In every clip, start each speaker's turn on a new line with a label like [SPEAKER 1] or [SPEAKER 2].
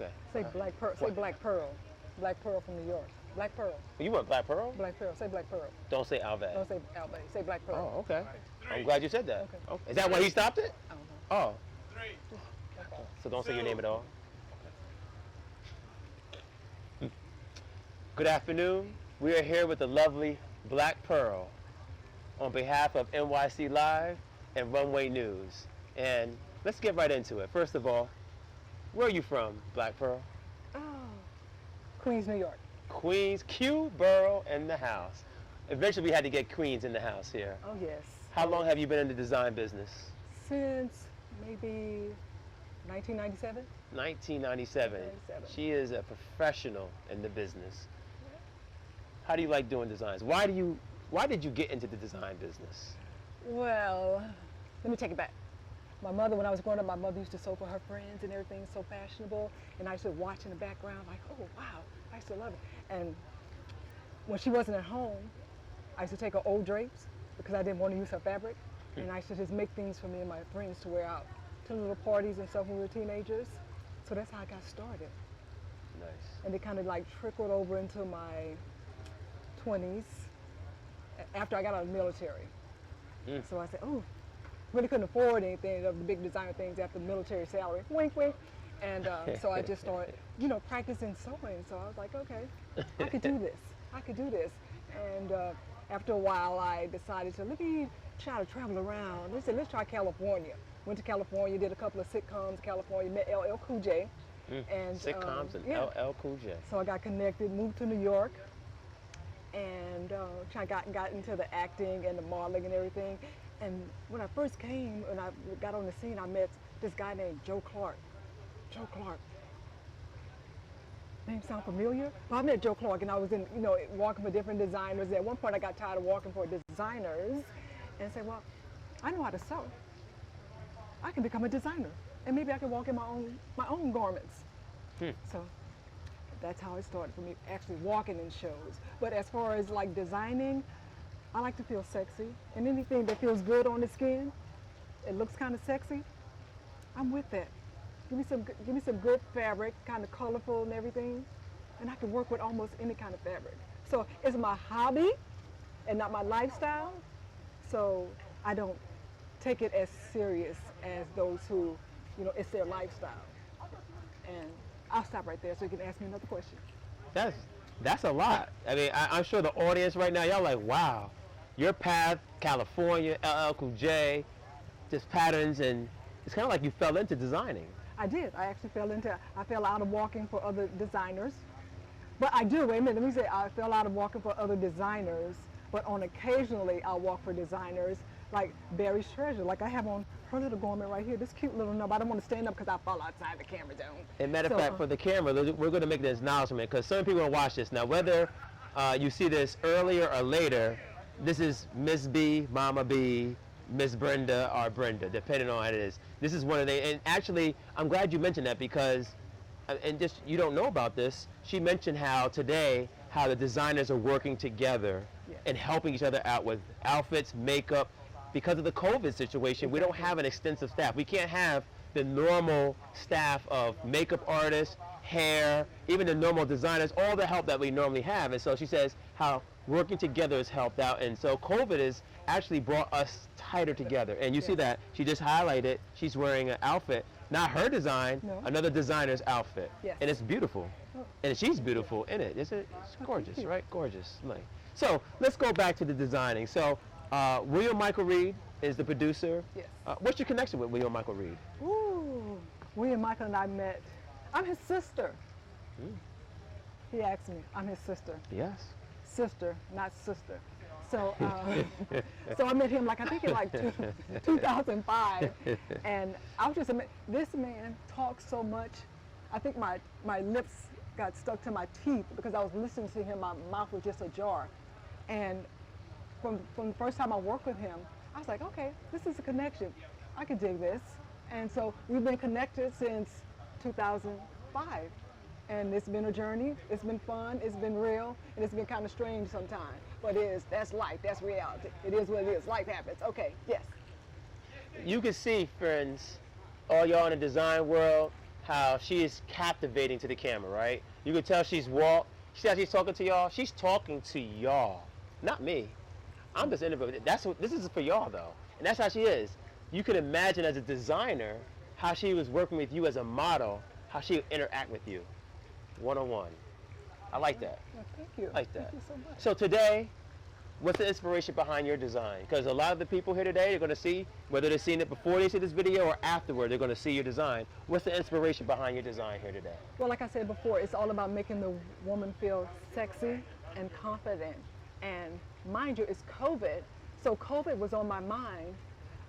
[SPEAKER 1] Okay.
[SPEAKER 2] Say Black Pearl. Say Black Pearl. Black Pearl from New York. Black Pearl.
[SPEAKER 1] You want Black Pearl?
[SPEAKER 2] Black Pearl. Say Black Pearl.
[SPEAKER 1] Don't say Alve.
[SPEAKER 2] Don't say Albay. Say Black Pearl.
[SPEAKER 1] Oh, okay. I'm glad you said that.
[SPEAKER 2] Okay.
[SPEAKER 1] Okay. Is that why he stopped it?
[SPEAKER 2] I don't know.
[SPEAKER 1] Oh.
[SPEAKER 2] Okay.
[SPEAKER 1] So don't say your name at all. Good afternoon. We are here with the lovely Black Pearl on behalf of NYC Live and Runway News. And let's get right into it. First of all, where are you from, Black Pearl?
[SPEAKER 2] Oh, Queens, New York.
[SPEAKER 1] Queens, Q Borough in the house. Eventually we had to get Queens in the house here.
[SPEAKER 2] Oh, yes.
[SPEAKER 1] How long have you been in the design business?
[SPEAKER 2] Since maybe 1997.
[SPEAKER 1] 1997.
[SPEAKER 2] 1997.
[SPEAKER 1] She is a professional in the business. How do you like doing designs? Why did you get into the design business?
[SPEAKER 2] Well, let me take it back. My mother, when I was growing up, my mother used to sew for her friends and everything, so fashionable. And I used to watch in the background like, oh, wow, I used to love it. And when she wasn't at home, I used to take her old drapes because I didn't want to use her fabric. And I used to just make things for me and my friends to wear out to little parties and stuff when we were teenagers. So that's how I got started.
[SPEAKER 1] Nice.
[SPEAKER 2] And it kind of like trickled over into my 20s after I got out of the military. So I said, oh, really couldn't afford anything of the big designer things after the military salary, wink, wink. And so I just started, practicing sewing. So I was like, okay, I could do this. I could do this. And after a while, I decided let me try to travel around. I said, let's try California. Went to California, did a couple of sitcoms in California, met LL Cool J. And
[SPEAKER 1] sitcoms and LL Cool J.
[SPEAKER 2] So I got connected, moved to New York, and got into the acting and the modeling and everything. And when I first came and I got on the scene, I met this guy named Joe Clarke. Joe Clarke. Name sound familiar? Well, I met Joe Clarke and I was walking for different designers. And at one point I got tired of walking for designers and said, well, I know how to sew. I can become a designer and maybe I can walk in my own garments. So that's how it started for me, actually walking in shows. But as far as like designing, I like to feel sexy, and anything that feels good on the skin, it looks kind of sexy, I'm with that. Give me some good fabric, kind of colorful and everything, and I can work with almost any kind of fabric. So it's my hobby and not my lifestyle, so I don't take it as serious as those who, it's their lifestyle. And I'll stop right there so you can ask me another question.
[SPEAKER 1] That's a lot. I mean, I'm sure the audience right now, y'all like, wow, your path, California, LL Cool J, just patterns, and it's kind of like you fell into designing.
[SPEAKER 2] I did. I actually I fell out of walking for other designers. But I do, wait a minute, let me say, I fell out of walking for other designers, but occasionally I'll walk for designers like Barry's Treasure, like I have on her little garment right here, this cute little nub. I don't want to stand up because I fall outside the camera zone.
[SPEAKER 1] And matter of fact, for the camera, we're going to make this acknowledgement because some people will watch this. Now, whether you see this earlier or later, this is Miss B, Mama B, Miss Brenda, or Brenda, depending on how it is. This is one of the, and actually, I'm glad you mentioned that because, and just you don't know about this, she mentioned how today, how the designers are working together and helping each other out with outfits, makeup. Because of the COVID situation, we don't have an extensive staff. We can't have the normal staff of makeup artists, hair, even the normal designers, all the help that we normally have. And so she says how working together has helped out. And so COVID has actually brought us tighter together. And you see that she just highlighted, she's wearing an outfit, not her design, another designer's outfit.
[SPEAKER 2] Yes.
[SPEAKER 1] And it's beautiful. And she's beautiful in it. It's gorgeous, right? Gorgeous. Like, so let's go back to the designing. So William Michael Reed is the producer.
[SPEAKER 2] Yes.
[SPEAKER 1] What's your connection with William Michael Reed?
[SPEAKER 2] Ooh, William Michael and I met. I'm his sister. He asked me, I'm his sister.
[SPEAKER 1] Yes.
[SPEAKER 2] Sister, not sister. So, so I met him I think in 2005, and I was just amazed. This man talks so much. I think my lips got stuck to my teeth because I was listening to him. My mouth was just ajar, and from the first time I worked with him, I was like, okay, this is a connection. I can dig this. And so we've been connected since 2005. And it's been a journey. It's been fun. It's been real. And it's been kind of strange sometimes. But that's life. That's reality. It is what it is. Life happens. Okay, yes.
[SPEAKER 1] You can see, friends, all y'all in the design world, how she is captivating to the camera, right? You can tell she's walk. See how she's talking to y'all? She's talking to y'all, not me. I'm just interviewing. That's what this is for y'all though, and that's how she is. You can imagine as a designer how she was working with you as a model, how she would interact with you, one-on-one. I like that.
[SPEAKER 2] Well, thank you.
[SPEAKER 1] I like that.
[SPEAKER 2] Thank you so much.
[SPEAKER 1] So today, what's the inspiration behind your design? Because a lot of the people here today are going to see, whether they're seeing it before they see this video or afterward, they're going to see your design. What's the inspiration behind your design here today?
[SPEAKER 2] Well, like I said before, it's all about making the woman feel sexy and confident. And mind you, it's COVID, so COVID was on my mind,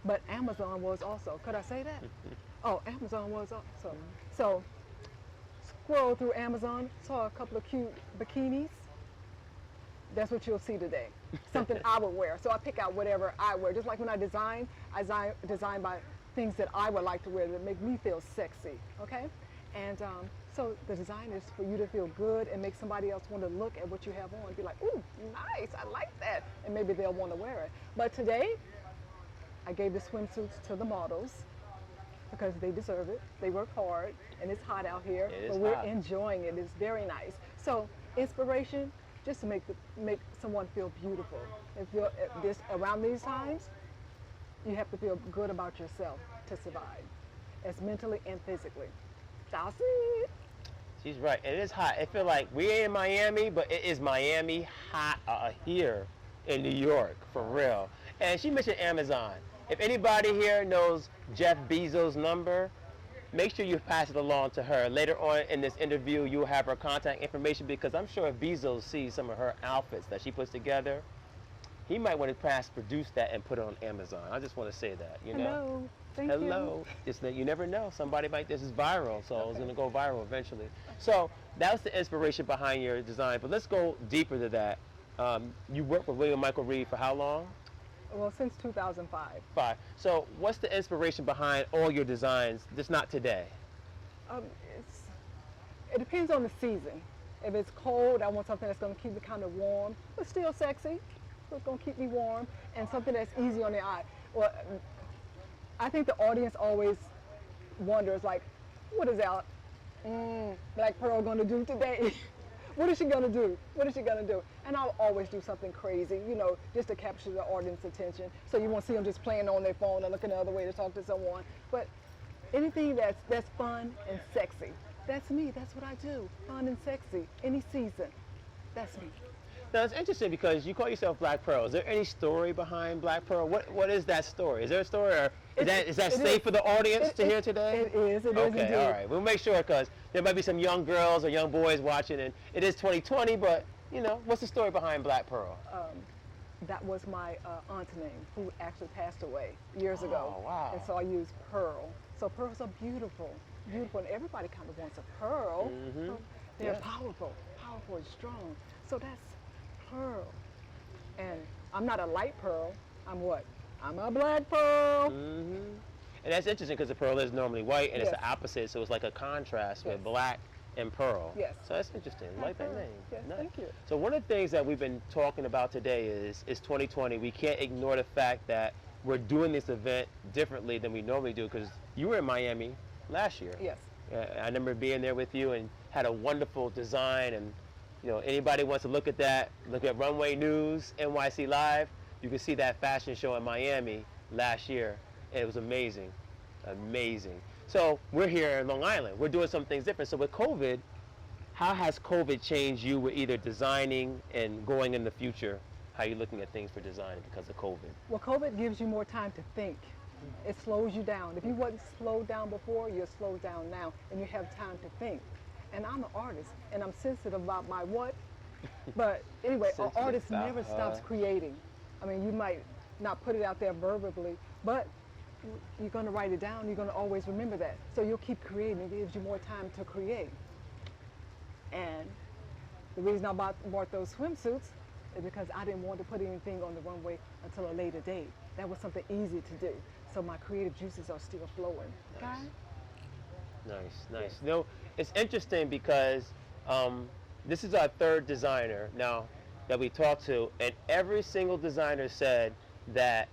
[SPEAKER 2] but Amazon was also. Could I say that? Oh, Amazon was also. So, scroll through Amazon, saw a couple of cute bikinis. That's what you'll see today. Something I would wear. So I pick out whatever I wear. Just like when I design by things that I would like to wear that make me feel sexy, okay? And so the design is for you to feel good and make somebody else want to look at what you have on and be like, ooh, nice, I like that. And maybe they'll want to wear it. But today, I gave the swimsuits to the models because they deserve it. They work hard and it's hot out here, but we're enjoying it. It's very nice. So inspiration, just to make someone feel beautiful. Around these times, you have to feel good about yourself to survive, as mentally and physically. That's it.
[SPEAKER 1] She's right. It is hot. I feel like we ain't in Miami, but it is Miami hot here in New York, for real. And she mentioned Amazon. If anybody here knows Jeff Bezos' number, make sure you pass it along to her. Later on in this interview, you'll have her contact information because I'm sure if Bezos sees some of her outfits that she puts together, he might want to mass produce that and put it on Amazon. I just want to say that, you know.
[SPEAKER 2] Hello. Thank
[SPEAKER 1] Hello.
[SPEAKER 2] you.
[SPEAKER 1] Just that you never know. Somebody might, this is viral, so it's going to go viral eventually. So that was the inspiration behind your design. But let's go deeper to that. You worked with William Michael Reed for how long?
[SPEAKER 2] Well, since 2005.
[SPEAKER 1] 5. So what's the inspiration behind all your designs, just not today?
[SPEAKER 2] It depends on the season. If it's cold, I want something that's going to keep me kind of warm, but still sexy. So it's going to keep me warm, and something that's easy on the eye. Well, I think the audience always wonders, like, what is that Black Pearl going to do today? What is she going to do? What is she going to do? And I'll always do something crazy, you know, just to capture the audience attention. So you won't see them just playing on their phone or looking the other way to talk to someone. But anything that's fun and sexy, that's me. That's what I do. Fun and sexy. Any season. That's me.
[SPEAKER 1] Now it's interesting because you call yourself Black Pearl. Is there any story behind Black Pearl? What is that story? Is there a story, or is that safe for the audience to hear today?
[SPEAKER 2] It is. It is
[SPEAKER 1] okay,
[SPEAKER 2] indeed.
[SPEAKER 1] all right. We'll make sure because there might be some young girls or young boys watching, and it is 2020. But you know, what's the story behind Black Pearl?
[SPEAKER 2] That was my aunt's name, who actually passed away years ago.
[SPEAKER 1] Oh, wow.
[SPEAKER 2] And so I used Pearl. So pearls are beautiful, beautiful, and everybody kind of wants a pearl.
[SPEAKER 1] Mm-hmm.
[SPEAKER 2] So they're
[SPEAKER 1] Yeah.
[SPEAKER 2] powerful and strong. So that's pearl. And I'm not a light pearl. I'm what? I'm a black pearl.
[SPEAKER 1] Mm-hmm. And that's interesting because the pearl is normally white, and it's
[SPEAKER 2] Yes.
[SPEAKER 1] the opposite, so it's like a contrast
[SPEAKER 2] Yes.
[SPEAKER 1] with black and pearl.
[SPEAKER 2] Yes.
[SPEAKER 1] So that's interesting. I like that
[SPEAKER 2] Pearl.
[SPEAKER 1] name.
[SPEAKER 2] Yes,
[SPEAKER 1] Nice.
[SPEAKER 2] thank you.
[SPEAKER 1] So one of the things that we've been talking about today is 2020. We can't ignore the fact that we're doing this event differently than we normally do because you were in Miami last year.
[SPEAKER 2] Yes.
[SPEAKER 1] I remember being there with you and had a wonderful design, and you know, anybody wants to look at that, look at Runway News, NYC Live, you can see that fashion show in Miami last year, and it was amazing, amazing. So we're here in Long Island, we're doing some things different. So with COVID, how has COVID changed you with either designing and going in the future? How are you looking at things for designing because of COVID?
[SPEAKER 2] Well, COVID gives you more time to think. It slows you down. If you wasn't slowed down before, you're slowed down now, and you have time to think. And I'm an artist, and I'm sensitive about my what. But anyway, an
[SPEAKER 1] Sensitive
[SPEAKER 2] artist
[SPEAKER 1] about,
[SPEAKER 2] never stops creating. I mean, you might not put it out there verbally, but you're going to write it down. You're going to always remember that. So you'll keep creating. It gives you more time to create. And the reason I bought those swimsuits is because I didn't want to put anything on the runway until a later date. That was something easy to do. So my creative juices are still flowing.
[SPEAKER 1] Nice.
[SPEAKER 2] Okay?
[SPEAKER 1] Nice, nice. You know, it's interesting because this is our third designer now that we talked to, and every single designer said that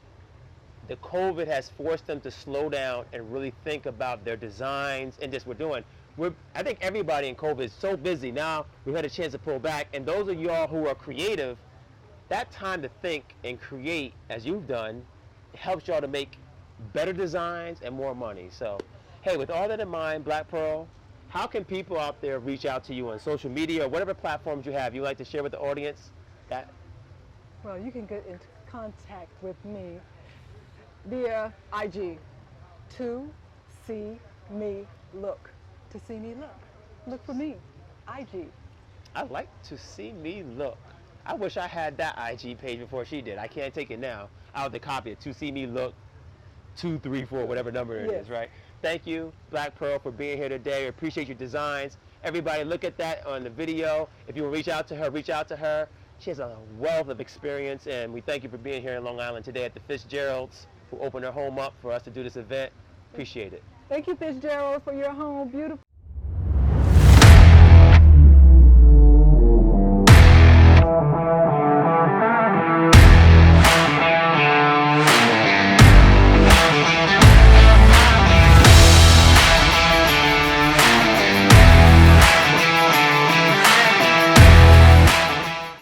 [SPEAKER 1] the COVID has forced them to slow down and really think about their designs and just what we're doing. I think everybody in COVID is so busy now. We've had a chance to pull back, and those of y'all who are creative, that time to think and create, as you've done, helps y'all to make better designs and more money. So, hey, with all that in mind, Black Pearl, how can people out there reach out to you on social media or whatever platforms you have you like to share with the audience?
[SPEAKER 2] Well, you can get into contact with me via IG. To see me look. To see me look. Look for me. IG.
[SPEAKER 1] I like to see me look. I wish I had that IG page before she did. I can't take it now. I'll have to copy it. To see me look 234, whatever number it is, right? Thank you, Black Pearl, for being here today. I appreciate your designs. Everybody look at that on the video. If you want to reach out to her, reach out to her. She has a wealth of experience, and we thank you for being here in Long Island today at the Fitzgeralds, who opened their home up for us to do this event. Appreciate it.
[SPEAKER 2] Thank you, Fitzgerald, for your home. Beautiful.